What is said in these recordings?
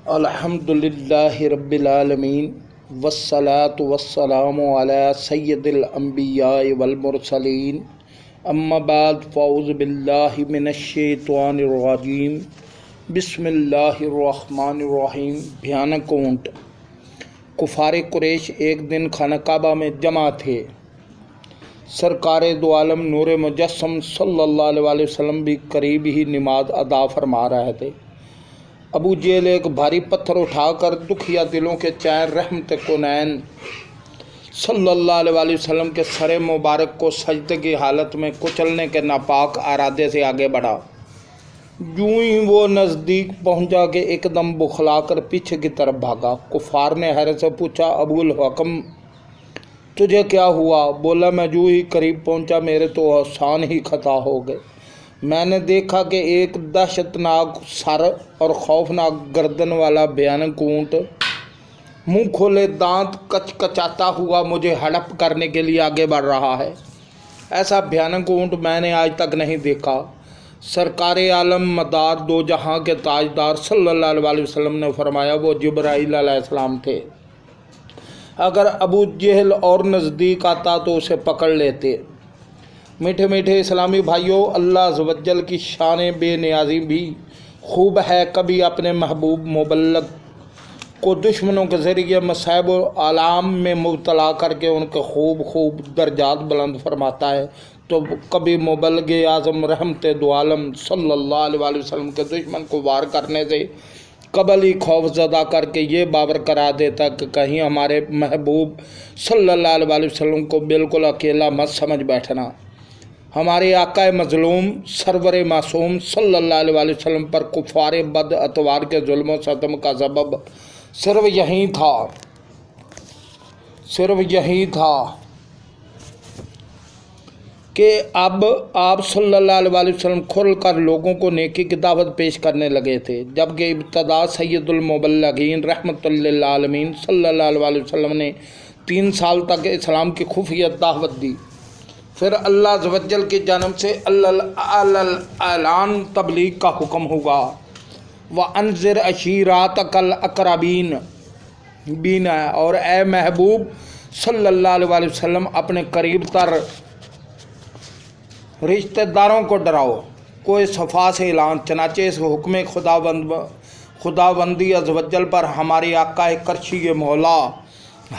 الحمدللہ رب العالمین والصلاة والسلام علی سید الانبیاء والمرسلین اما بعد فاعوذ باللہ من الشیطان الرجیم بسم اللہ الرحمن الرحیم۔ بھیانک اونٹ۔ کفار قریش ایک دن خانہ کعبہ میں جمع تھے۔ سرکار دو عالم نور مجسم صلی اللہ علیہ وسلم بھی قریب ہی نماز ادا فرما رہے تھے۔ ابو جہل ایک بھاری پتھر اٹھا کر دکھیا دلوں کے چین رحمت کونین صلی اللہ علیہ وسلم کے سر مبارک کو سجدے کی حالت میں کچلنے کے ناپاک ارادے سے آگے بڑھا۔ یوں ہی وہ نزدیک پہنچا کہ ایک دم بخلا کر پیچھے کی طرف بھاگا۔ کفار نے حیرت سے پوچھا، ابو الحکم تجھے کیا ہوا؟ بولا، میں جو ہی قریب پہنچا میرے تو احسان ہی خطا ہو گئے۔ میں نے دیکھا کہ ایک دہشتناک سر اور خوفناک گردن والا بھیانک اونٹ منہ کھولے دانت کچکچاتا ہوا مجھے ہڑپ کرنے کے لیے آگے بڑھ رہا ہے۔ ایسا بھیانک اونٹ میں نے آج تک نہیں دیکھا۔ سرکار عالم مدار دو جہاں کے تاجدار صلی اللہ علیہ وسلم نے فرمایا، وہ جبرائیل علیہ السلام تھے۔ اگر ابو جہل اور نزدیک آتا تو اسے پکڑ لیتے۔ میٹھے میٹھے اسلامی بھائیوں، اللہ عز و جل کی شان بے نیازی بھی خوب ہے۔ کبھی اپنے محبوب مبلغ کو دشمنوں کے ذریعے مصائب و آلام میں مبتلا کر کے ان کے خوب درجات بلند فرماتا ہے، تو کبھی مبلغ اعظم رحمت دو عالم صلی اللہ علیہ وسلم کے دشمن کو وار کرنے سے قبل ہی خوف زدہ کر کے یہ باور کرا دیتا کہ کہیں ہمارے محبوب صلی اللہ علیہ وسلم کو بالکل اکیلا مت سمجھ بیٹھنا۔ ہمارے آقا مظلوم سرور معصوم صلی اللہ علیہ وسلم پر کفار بد اتوار کے ظلم و ستم کا سبب صرف یہی تھا کہ اب آپ صلی اللہ علیہ وسلم کھل کر لوگوں کو نیکی کی دعوت پیش کرنے لگے تھے، جبکہ ابتدا سید المبلغین رحمت للعالمین صلی اللہ علیہ وسلم نے 3 سال تک اسلام کی خفیہ دعوت دی۔ پھر اللہ عز و جل کی جانب سے اعلان تبلیغ کا حکم ہوا۔ وَأَنذِرْ عَشِيرَتَكَ الْأَقْرَبِينَ، اور اے محبوب صلی اللہ علیہ وسلم اپنے قریب تر رشتہ داروں کو ڈراؤ۔ کوئی صفا سے اعلان، چنانچہ اس حکم خداوندی عز و جل پر ہمارے آقا کرشی مولا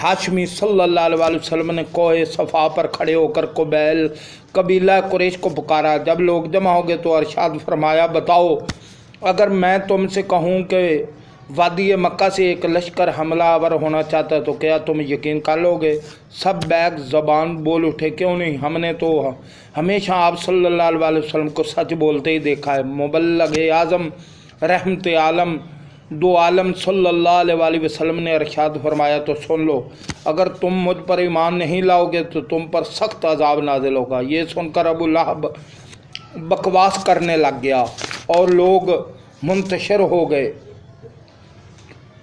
ہاشمی صلی اللہ علیہ وسلم نے کوہ صفا پر کھڑے ہو کر قبیل قبیلہ قریش کو پکارا۔ جب لوگ جمع ہو گئے تو ارشاد فرمایا، بتاؤ اگر میں تم سے کہوں کہ وادی مکہ سے ایک لشکر حملہ آور ہونا چاہتا ہے تو کیا تم یقین کر لو گے؟ سب بیک زبان بول اٹھے، کیوں نہیں، ہم نے تو ہمیشہ آپ صلی اللہ علیہ وسلم کو سچ بولتے ہی دیکھا ہے۔ مبلغ اعظم رحمت عالم دو عالم صلی اللہ علیہ وسلم نے ارشاد فرمایا، تو سن لو، اگر تم مجھ پر ایمان نہیں لاؤ گے تو تم پر سخت عذاب نازل ہوگا۔ یہ سن کر ابو لہب بکواس کرنے لگ گیا اور لوگ منتشر ہو گئے،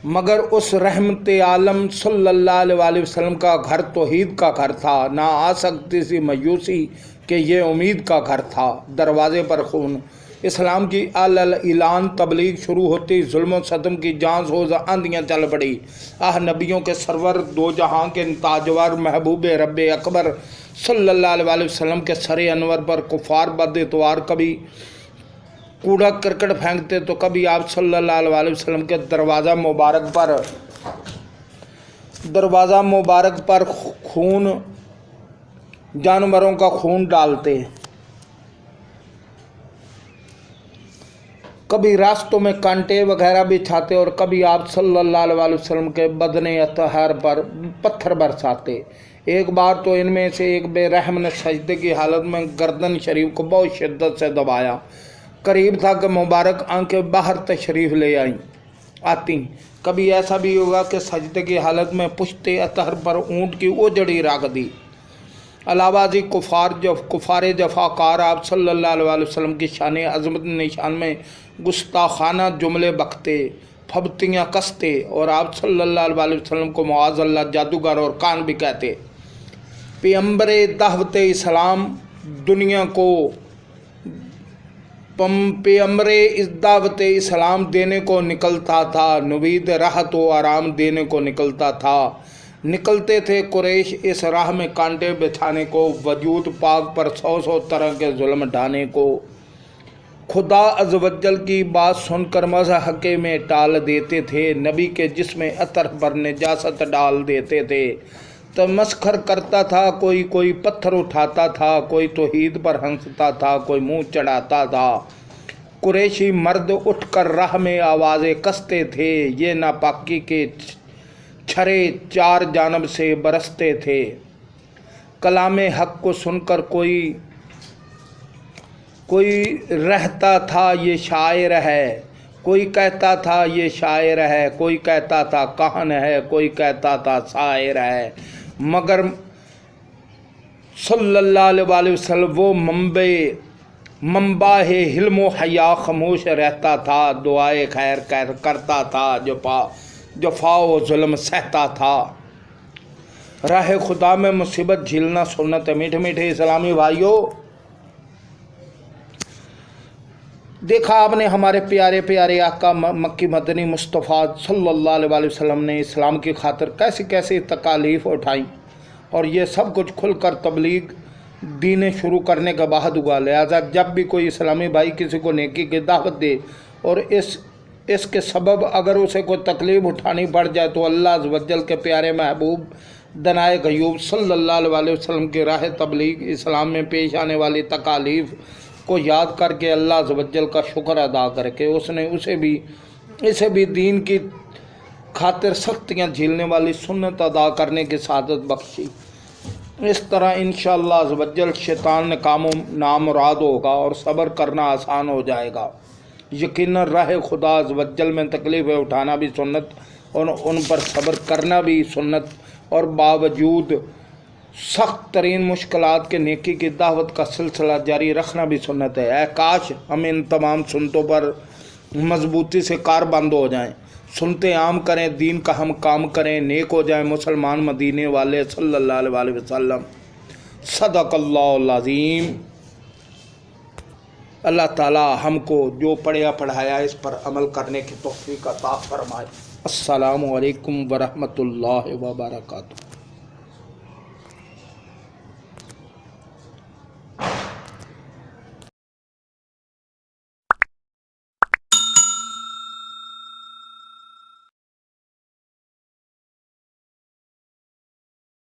مگر اس رحمت عالم صلی اللہ علیہ وسلم کا گھر توحید کا گھر تھا، نہ آ سکتی سی مایوسی کہ یہ امید کا گھر تھا۔ دروازے پر خون اسلام کی اعلان تبلیغ شروع ہوتی، ظلم و ستم کی جان سوز آندیاں چل پڑی۔ نبیوں کے سرور دو جہاں کے تاجور محبوب رب اکبر صلی اللہ علیہ وسلم کے سر انور پر کفار بد اتوار کبھی کوڑا کرکٹ پھینکتے تو کبھی آپ صلی اللہ علیہ وسلم کے دروازہ مبارک پر خون، جانوروں کا خون ڈالتے، کبھی راستوں میں کانٹے وغیرہ بچھاتے اور کبھی آپ صلی اللہ علیہ وسلم کے بدن اطہر پر پتھر برساتے۔ ایک بار تو ان میں سے ایک بے رحم نے سجدے کی حالت میں گردن شریف کو بہت شدت سے دبایا، قریب تھا کہ مبارک آنکھیں باہر تشریف لے آتی۔ کبھی ایسا بھی ہوگا کہ سجدے کی حالت میں پشت اطہر پر اونٹ کی اوجڑی رکھ دی۔ علاوہ ازیں کفار جفاکار آپ صلی اللہ علیہ وسلم کی شان عظمت نشان میں گستاخانہ جملے بکتے، پھبتیاں کستے اور آپ صلی اللہ علیہ وسلم کو معاذ اللہ جادوگر اور کان بھی کہتے۔ پیغمبر دعوت اسلام دنیا کو پیغمبر اس دعوت اسلام دینے کو نکلتا تھا، نوید راحت و آرام دینے کو نکلتا تھا، نکلتے تھے قریش اس راہ میں کانٹے بچھانے کو، وجود پاک پر 100 طرح کے ظلم ڈھانے کو۔ خدا عز و جل کی بات سن کر مضحک میں ٹال دیتے تھے، نبی کے جسم میں عطر پر نجاست ڈال دیتے تھے۔ تمسخر کرتا تھا کوئی پتھر اٹھاتا تھا، کوئی توحید پر ہنستا تھا، کوئی منہ چڑھاتا تھا۔ قریشی مرد اٹھ کر راہ میں آوازیں کستے تھے، یہ ناپاکی کے چھرے 4 جانب سے برستے تھے۔ کلام حق کو سن کر کوئی رہتا تھا یہ شاعر ہے، کوئی کہتا تھا یہ شاعر ہے، کوئی کہتا تھا کہن ہے، کوئی کہتا تھا شاعر ہے، مگر صلی اللہ علیہ وسلم وہ منبع حلم و حیا خاموش رہتا تھا، دعائے خیر کرتا تھا، جفا و ظلم سہتا تھا۔ راہ خدا میں مصیبت جھیلنا سنت ہے۔ میٹھے میٹھے اسلامی بھائیوں، دیکھا آپ نے ہمارے پیارے پیارے آقا مکی مدنی مصطفیٰ صلی اللہ علیہ وسلم نے اسلام کی خاطر کیسی کیسی تکالیف اٹھائیں، اور یہ سب کچھ کھل کر تبلیغ دین شروع کرنے کا بعد ہوا۔ لہٰذا جب بھی کوئی اسلامی بھائی کسی کو نیکی کی دعوت دے اور اس کے سبب اگر اسے کوئی تکلیف اٹھانی پڑ جائے تو اللہ عز و جل کے پیارے محبوب دنائے غیوب صلی اللہ علیہ وسلم کی راہ تبلیغ اسلام میں پیش آنے والی تکالیف کو یاد کر کے اللہ عز و جل کا شکر ادا کر کے اس نے اسے بھی دین کی خاطر سختیاں جھیلنے والی سنت ادا کرنے کی سعادت بخشی۔ اس طرح انشاءاللہ عز و جل شیطان نامراد ہوگا اور صبر کرنا آسان ہو جائے گا۔ یقیناً راہ خدا عز و جل میں تکلیفیں اٹھانا بھی سنت اور ان پر صبر کرنا بھی سنت، اور باوجود سخت ترین مشکلات کے نیکی کی دعوت کا سلسلہ جاری رکھنا بھی سنت ہے۔ اے کاش ہم ان تمام سنتوں پر مضبوطی سے کار بند ہو جائیں، سنتے عام کریں، دین کا ہم کام کریں، نیک ہو جائیں مسلمان مدینے والے صلی اللہ علیہ وسلم۔ صدق اللہ العظیم۔ اللہ تعالی ہم کو جو پڑھیا پڑھایا اس پر عمل کرنے کی توفیق عطا فرمائے۔ السلام علیکم ورحمۃ اللہ وبرکاتہ۔